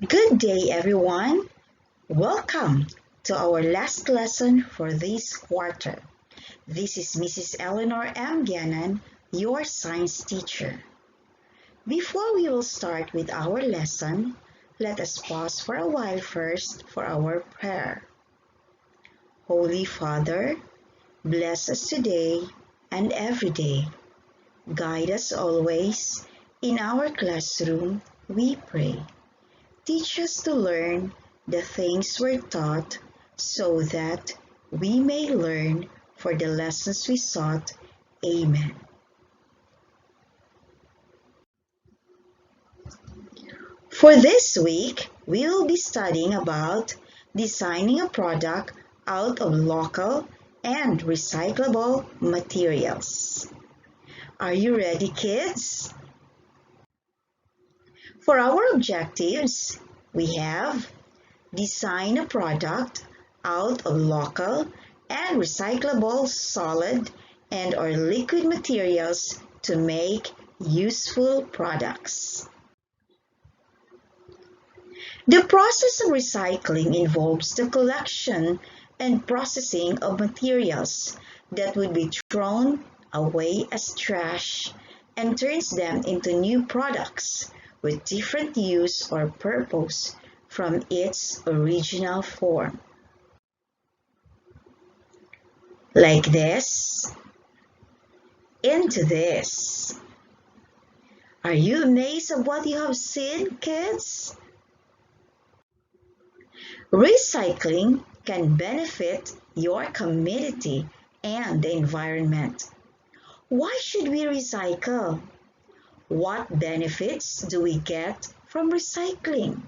Good day, everyone. Welcome to our last lesson for this quarter. This is Mrs. Eleanor M. Gannon, your science teacher. Before we will start with our lesson, let us pause for a while first for our prayer. Holy Father, bless us today and every day. Guide us always. In our classroom, we pray. Teach us to learn the things we're taught so that we may learn for the lessons we sought. Amen. For this week, we will be studying about designing a product out of local and recyclable materials. Are you ready, kids? For our objectives, we have design a product out of local and recyclable solid and or liquid materials to make useful products. The process of recycling involves the collection and processing of materials that would be thrown away as trash and turns them into new products with different use or purpose from its original form. Like this, into this. Are you amazed at what you have seen, kids? Recycling can benefit your community and the environment. Why should we recycle? What benefits do we get from recycling?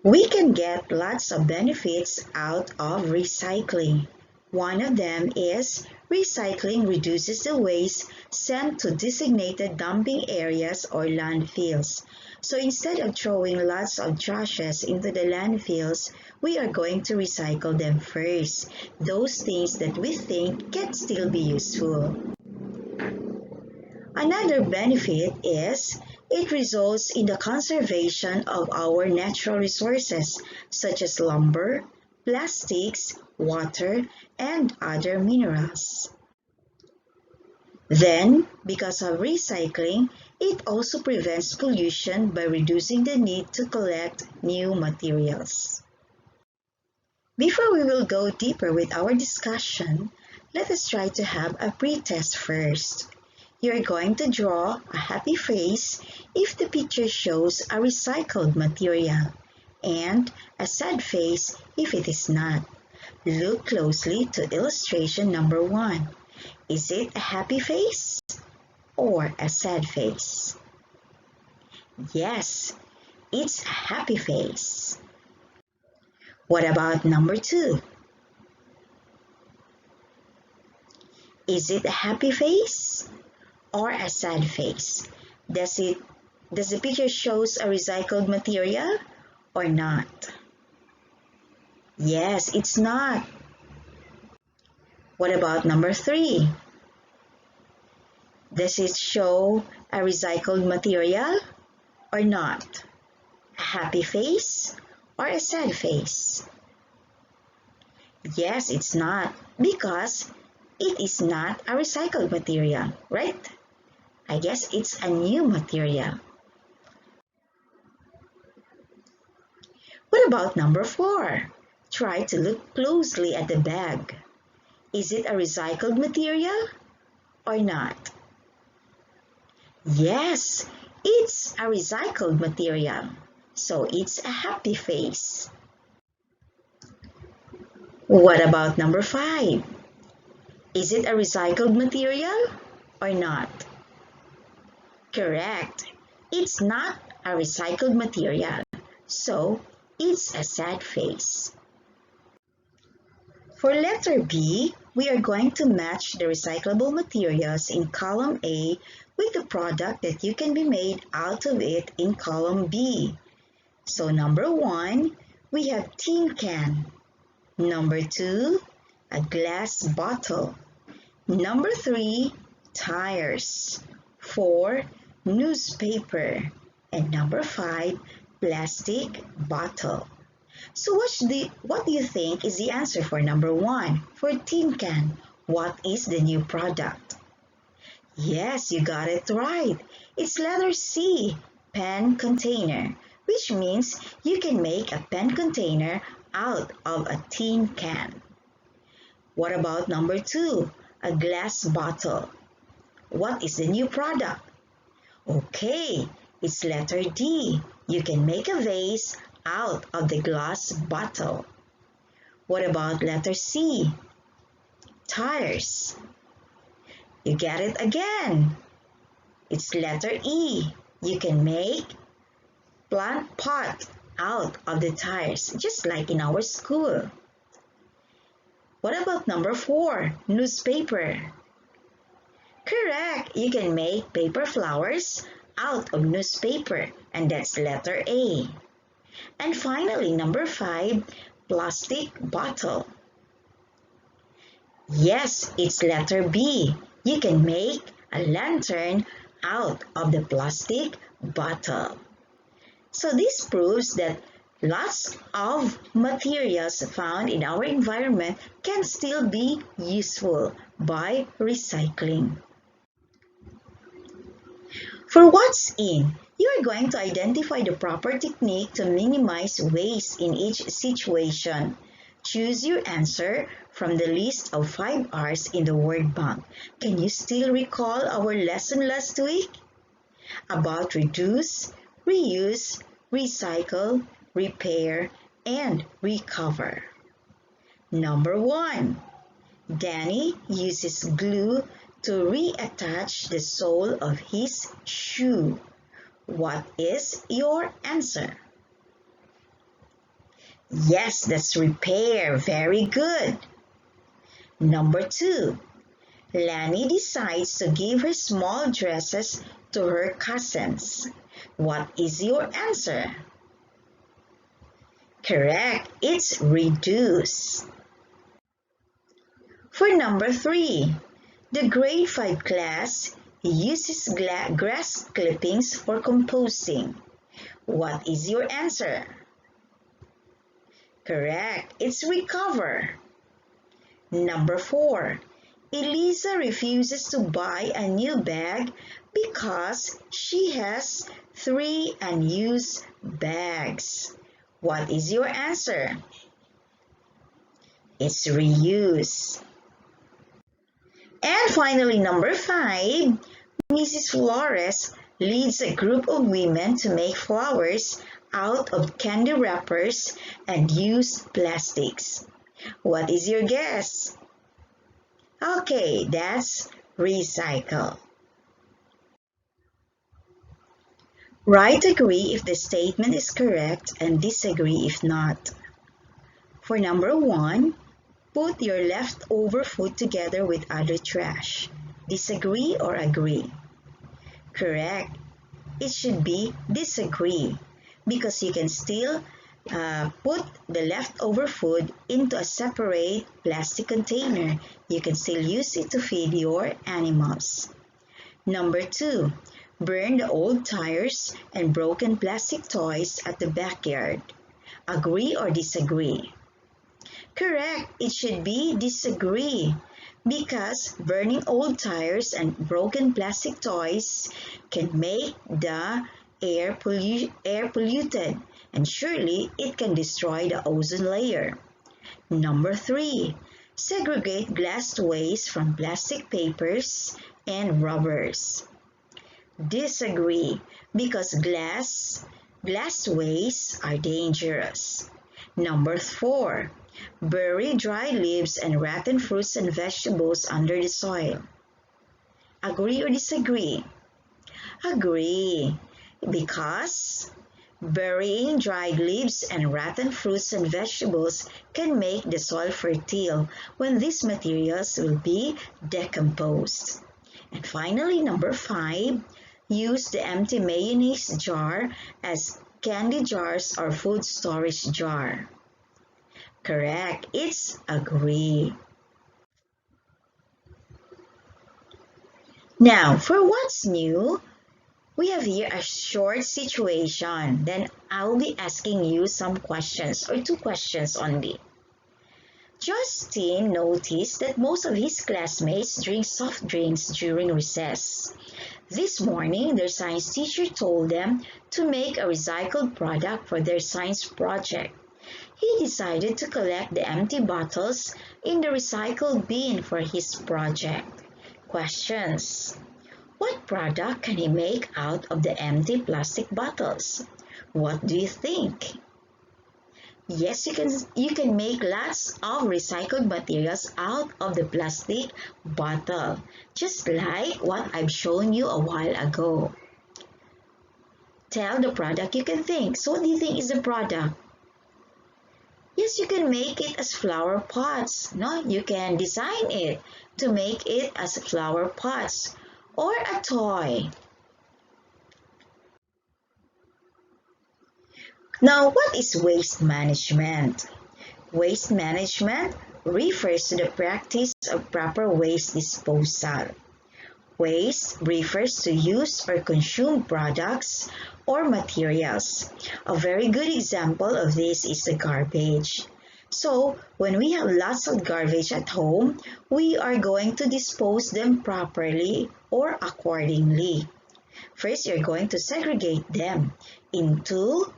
We can get lots of benefits out of recycling. One of them is recycling reduces the waste sent to designated dumping areas or landfills. So instead of throwing lots of trashes into the landfills, we are going to recycle them first. Those things that we think can still be useful. Another benefit is it results in the conservation of our natural resources such as lumber, plastics, water, and other minerals. Then, because of recycling, it also prevents pollution by reducing the need to collect new materials. Before we will go deeper with our discussion, let us try to have a pre-test first. You're going to draw a happy face if the picture shows a recycled material and a sad face if it is not. Look closely to illustration number 1. Is it a happy face or a sad face? Yes, it's a happy face. What about number 2? Is it a happy face or a sad face? Does the picture shows a recycled material or not? Yes, it's not. What about number 3? Does it show a recycled material or not? A happy face or a sad face? Yes, it's not because it is not a recycled material, right? I guess it's a new material. What about number 4? Try to look closely at the bag. Is it a recycled material or not? Yes, it's a recycled material, so it's a happy face. What about number 5? Is it a recycled material or not? Correct. It's not a recycled material, so it's a sad face. For letter B, we are going to match the recyclable materials in column A with the product that you can be made out of it in column B. So number 1, we have tin can. Number 2, a glass bottle. Number 3, tires. 4, newspaper. And number 5, plastic bottle. So what do you think is the answer for number 1? For tin can, what is the new product? Yes, you got it right. It's letter C, pen container, which means you can make a pen container out of a tin can. What about number 2, a glass bottle? What is the new product? Okay, it's letter D. You can make a vase out of the glass bottle. What about letter C? Tires. You get it again. It's letter E. You can make plant pot out of the tires, just like in our school. What about number 4? Newspaper. Correct. You can make paper flowers out of newspaper, and that's letter A. And finally, number 5, plastic bottle. Yes, it's letter B. You can make a lantern out of the plastic bottle. So this proves that lots of materials found in our environment can still be useful by recycling. For what's in, you are going to identify the proper technique to minimize waste in each situation. Choose your answer from the list of 5 R's in the word bank. Can you still recall our lesson last week? About reduce, reuse, recycle, repair, and recover. Number 1. Danny uses glue to reattach the sole of his shoe. What is your answer? Yes, that's repair. Very good. Number 2. Lani decides to give her small dresses to her cousins. What is your answer? Correct. It's reduce. For number 3, the grade 5 class uses grass clippings for composting. What is your answer? Correct. It's recover. Number 4. Elisa refuses to buy a new bag because she has 3 unused bags. What is your answer? It's reuse. And finally, number 5, Mrs. Flores leads a group of women to make flowers out of candy wrappers and used plastics. What is your guess? Okay, that's recycle. Write agree if the statement is correct and disagree if not. For number 1, put your leftover food together with other trash. Disagree or agree? Correct. It should be disagree because you can still put the leftover food into a separate plastic container. You can still use it to feed your animals. Number 2, burn the old tires and broken plastic toys at the backyard. Agree or disagree? Correct. It should be disagree because burning old tires and broken plastic toys can make the air polluted, and surely it can destroy the ozone layer. Number 3, segregate glass waste from plastic papers and rubbers. Disagree because glass waste are dangerous. Number 4, bury dry leaves and rotten fruits and vegetables under the soil. Agree or disagree? Agree, because burying dried leaves and rotten fruits and vegetables can make the soil fertile when these materials will be decomposed. And finally, number 5, use the empty mayonnaise jar as candy jars or food storage jar. Correct. It's agree. Now, for what's new, We have here a short situation. Then I'll be asking you some questions or two questions only. Justin noticed that most of his classmates drink soft drinks during recess. This morning, their science teacher told them to make a recycled product for their science project. He decided to collect the empty bottles in the recycle bin for his project. Questions. What product can he make out of the empty plastic bottles? What do you think? Yes, you can make lots of recycled materials out of the plastic bottle, just like what I've shown you a while ago. Tell the product you can think. So what do you think is the product? Yes, you can make it as flower pots. No, you can design it to make it as flower pots or a toy. Now, what is waste management? Waste management refers to the practice of proper waste disposal. Waste refers to used or consumed products or materials. A very good example of this is the garbage. So, when we have lots of garbage at home, we are going to dispose them properly or accordingly. First, you're going to segregate them into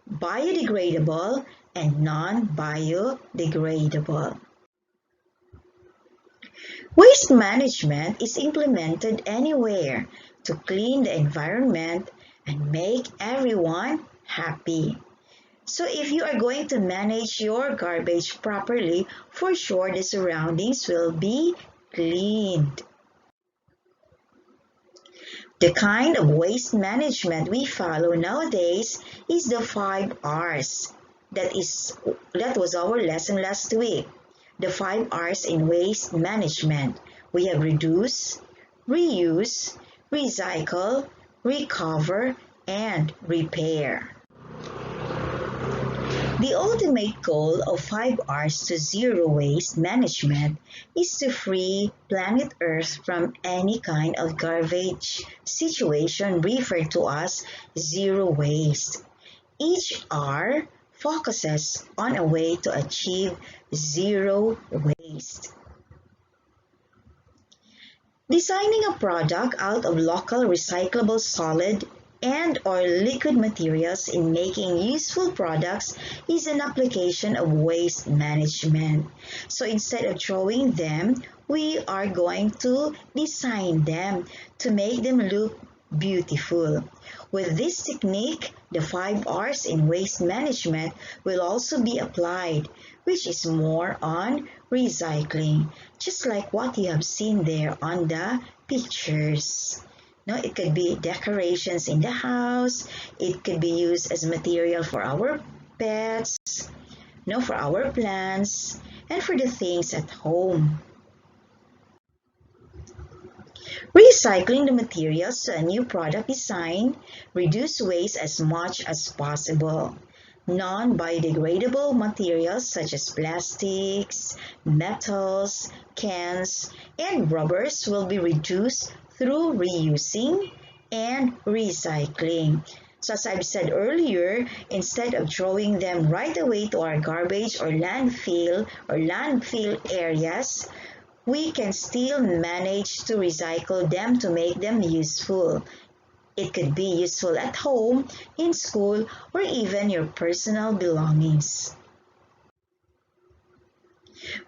biodegradable and non-biodegradable. Waste management is implemented anywhere to clean the environment and make everyone happy. So if you are going to manage your garbage properly, for sure the surroundings will be cleaned. The kind of waste management we follow nowadays is the 5 R's. That was our lesson last week. The 5 R's in waste management. We have reduce, reuse, recycle, recover, and repair. The ultimate goal of 5 R's to zero waste management is to free planet Earth from any kind of garbage situation referred to as zero waste. Each R focuses on a way to achieve zero waste. Designing a product out of local recyclable solid and or liquid materials in making useful products is an application of waste management. So instead of throwing them, we are going to design them to make them look beautiful. With this technique, the 5 R's in waste management will also be applied, which is more on recycling, just like what you have seen there on the pictures. No, it could be decorations in the house, it could be used as material for our pets, no, for our plants, and for the things at home. Recycling the materials to a new product design reduce waste as much as possible. Non-biodegradable materials such as plastics, metals, cans, and rubbers will be reduced through reusing and recycling. So as I've said earlier, instead of throwing them right away to our garbage or landfill areas, we can still manage to recycle them to make them useful. It could be useful at home, in school, or even your personal belongings.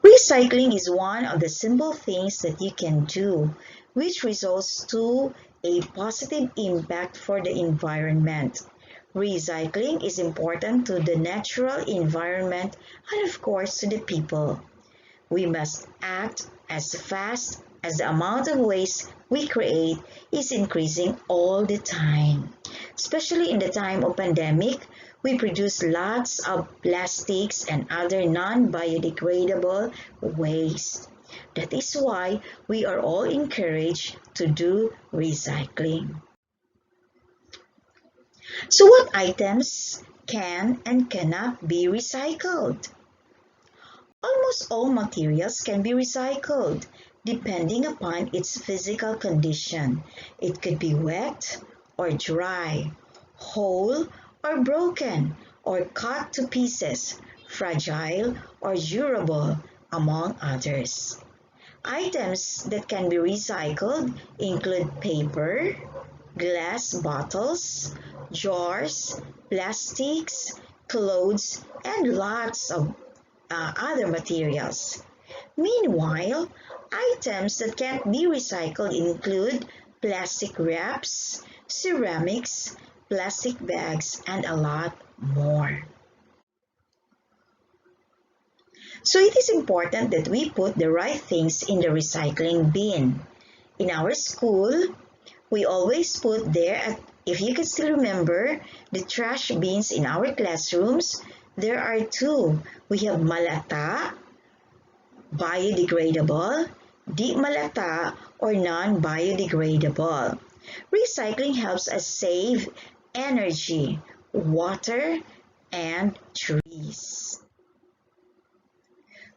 Recycling is one of the simple things that you can do, which results to a positive impact for the environment. Recycling is important to the natural environment and of course to the people. We must act as fast as the amount of waste we create is increasing all the time. Especially in the time of pandemic, we produce lots of plastics and other non-biodegradable waste. That is why we are all encouraged to do recycling. So what items can and cannot be recycled? Almost all materials can be recycled, depending upon its physical condition. It could be wet or dry, whole or broken or cut to pieces, fragile or durable, among others. Items that can be recycled include paper, glass bottles, jars, plastics, clothes, and lots of other materials. Meanwhile, items that can't be recycled include plastic wraps, ceramics, plastic bags, and a lot more. So it is important that we put the right things in the recycling bin. In our school, we always put there, if you can still remember, the trash bins in our classrooms. There are two. We have malata, biodegradable, di malata, or non-biodegradable. Recycling helps us save energy, water, and trees.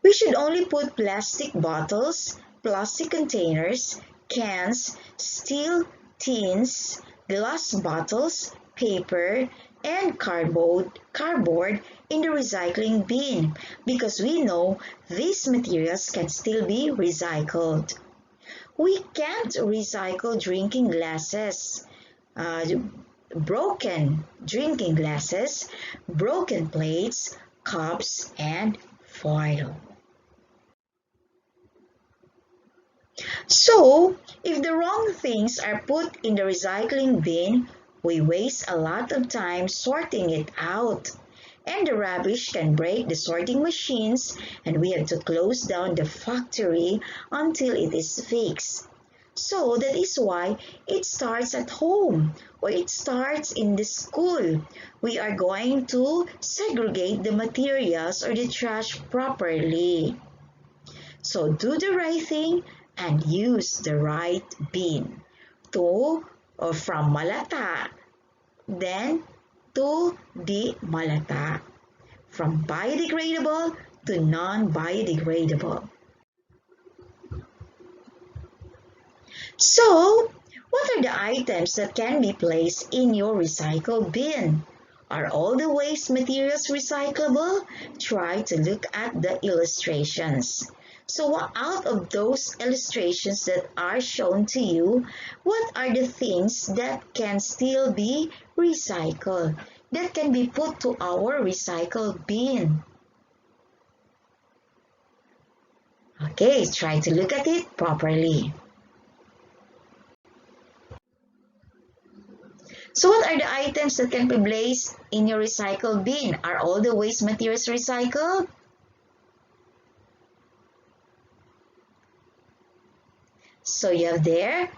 We should only put plastic bottles, plastic containers, cans, steel tins, glass bottles, paper, and cardboard in the recycling bin because we know these materials can still be recycled. We can't recycle drinking glasses, broken drinking glasses, broken plates, cups, and foil. So, if the wrong things are put in the recycling bin, we waste a lot of time sorting it out. And the rubbish can break the sorting machines and we have to close down the factory until it is fixed. So that is why it starts at home or it starts in the school. We are going to segregate the materials or the trash properly. So do the right thing and use the right bin to or from malata, then to di malata, from biodegradable to non-biodegradable. So, what are the items that can be placed in your recycle bin? Are all the waste materials recyclable? Try to look at the illustrations. So out of those illustrations that are shown to you, what are the things that can still be recycled, that can be put to our recycle bin? Okay, try to look at it properly. So what are the items that can be placed in your recycle bin? Are all the waste materials recycled? So you have there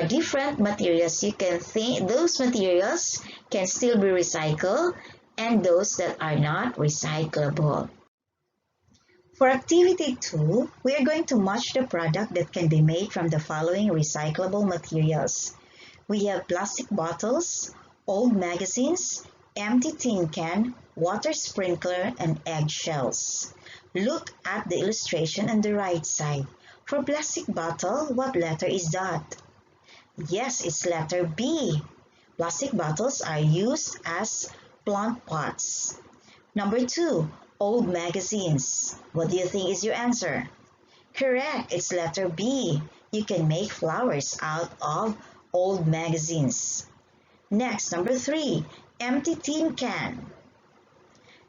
different materials. You can think those materials can still be recycled and those that are not recyclable. For activity 2, we are going to match the product that can be made from the following recyclable materials. We have plastic bottles, old magazines, empty tin can, water sprinkler, and eggshells. Look at the illustration on the right side. For plastic bottle, what letter is that? Yes, it's letter B. Plastic bottles are used as plant pots. Number 2, old magazines. What do you think is your answer? Correct, it's letter B. You can make flowers out of old magazines. Next, number 3, empty tin can.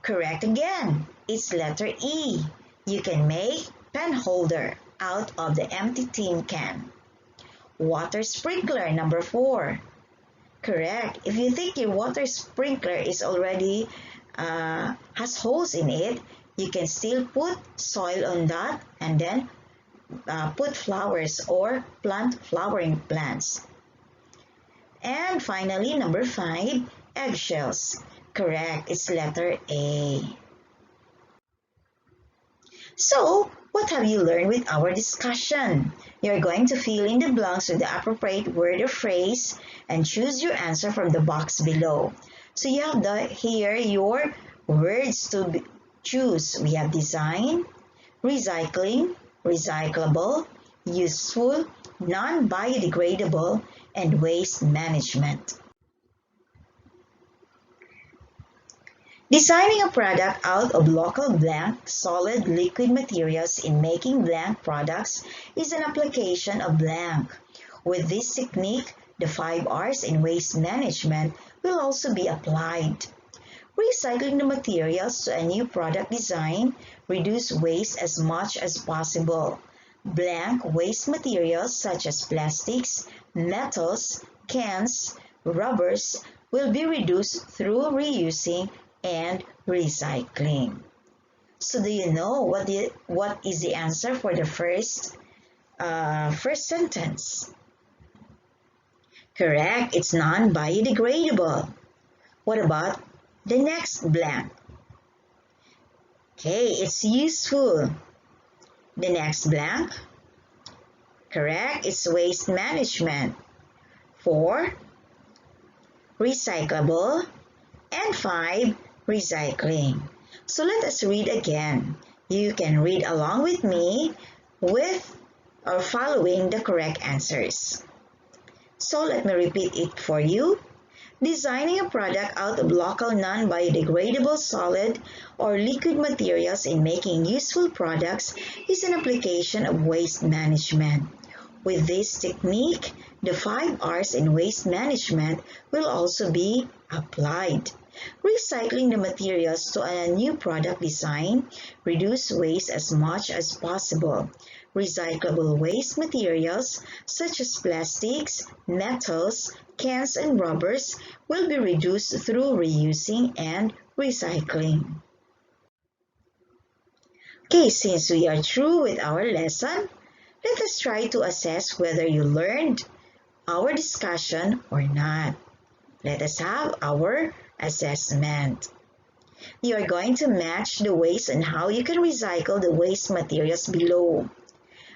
Correct again, it's letter E. You can make pen holder out of the empty tin can. Water sprinkler, number 4. Correct. If you think your water sprinkler is already has holes in it, you can still put soil on that and then put flowers or plant flowering plants. And finally, number 5, eggshells. Correct, it's letter A. So, what have you learned with our discussion? You're going to fill in the blanks with the appropriate word or phrase and choose your answer from the box below. So you have here your words to choose. We have design, recycling, recyclable, useful, non-biodegradable, and waste management. Designing a product out of local blank, solid, liquid materials in making blank products is an application of blank. With this technique, the 5 R's in waste management will also be applied. Recycling the materials to a new product design, reduce waste as much as possible. Blank waste materials such as plastics, metals, cans, rubbers will be reduced through reusing and recycling. So do you know what is the answer for the first sentence? Correct, it's non-biodegradable. What about the next blank? Okay, it's useful. The next blank? Correct, it's waste management. 4, recyclable. And 5, recycling. So let us read again. You can read along with me with or following the correct answers. So let me repeat it for you. Designing a product out of local non-biodegradable solid or liquid materials in making useful products is an application of waste management. With this technique, the 5 R's in waste management will also be applied. Recycling the materials to a new product design, reduce waste as much as possible. Recyclable waste materials such as plastics, metals, cans, and rubbers will be reduced through reusing and recycling. Okay, since we are through with our lesson, let us try to assess whether you learned our discussion or not. Let us have our assessment. You are going to match the ways and how you can recycle the waste materials below.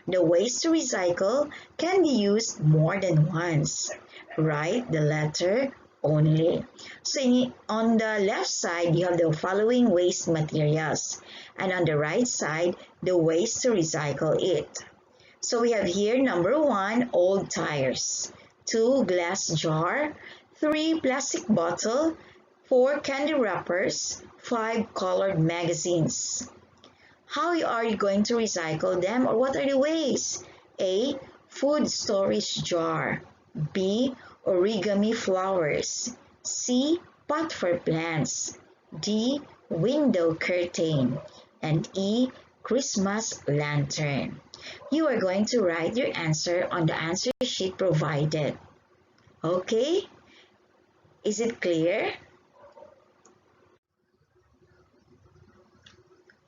The ways to recycle can be used more than once. Write the letter only. So on the left side, you have the following waste materials. And on the right side, the ways to recycle it. So we have here number 1, old tires. 2, glass jar. 3, plastic bottle. 4, candy wrappers. 5, colored magazines. How are you going to recycle them, or what are the ways? A, food storage jar. B, origami flowers. C, pot for plants. D, window curtain. And E, Christmas lantern. You are going to write your answer on the answer sheet provided. Okay? Is it clear?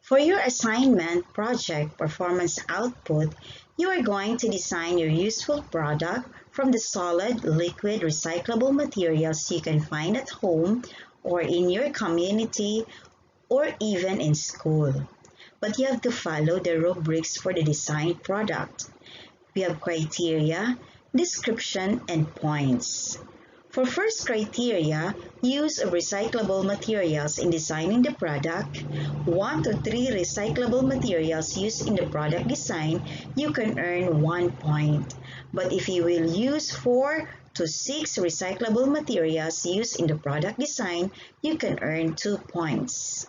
For your assignment, project, performance output, you are going to design your useful product from the solid, liquid, recyclable materials you can find at home or in your community or even in school. But you have to follow the rubrics for the designed product. We have criteria, description, and points. For first criteria, use of recyclable materials in designing the product. 1 to 3 recyclable materials used in the product design, you can earn 1 point. But if you will use 4 to 6 recyclable materials used in the product design, you can earn 2 points.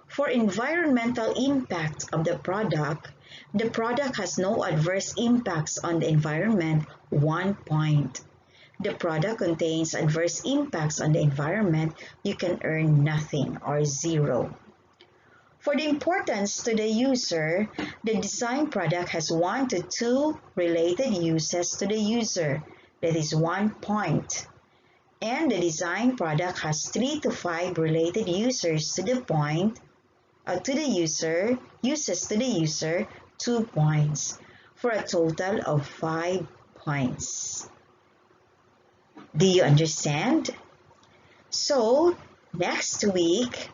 For environmental impact of the product has no adverse impacts on the environment, 1 point. The product contains adverse impacts on the environment, you can earn nothing or 0. For the importance to the user, the design product has 1 to 2 related uses to the user, that is 1 point. And the design product has 3 to 5 related users to the uses to the user, 2 points, for a total of 5 points. Do you understand? So, next week,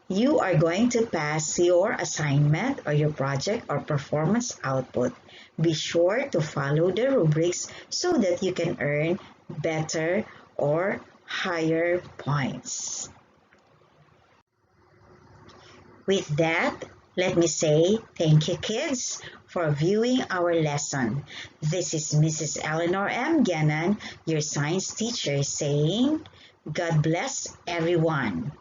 you are going to pass your assignment or your project or performance output. Be sure to follow the rubrics so that you can earn better or higher points. With that, Let me say thank you, kids, for viewing our lesson. This is Mrs. Eleanor M. Gannon, your science teacher, saying, God bless everyone.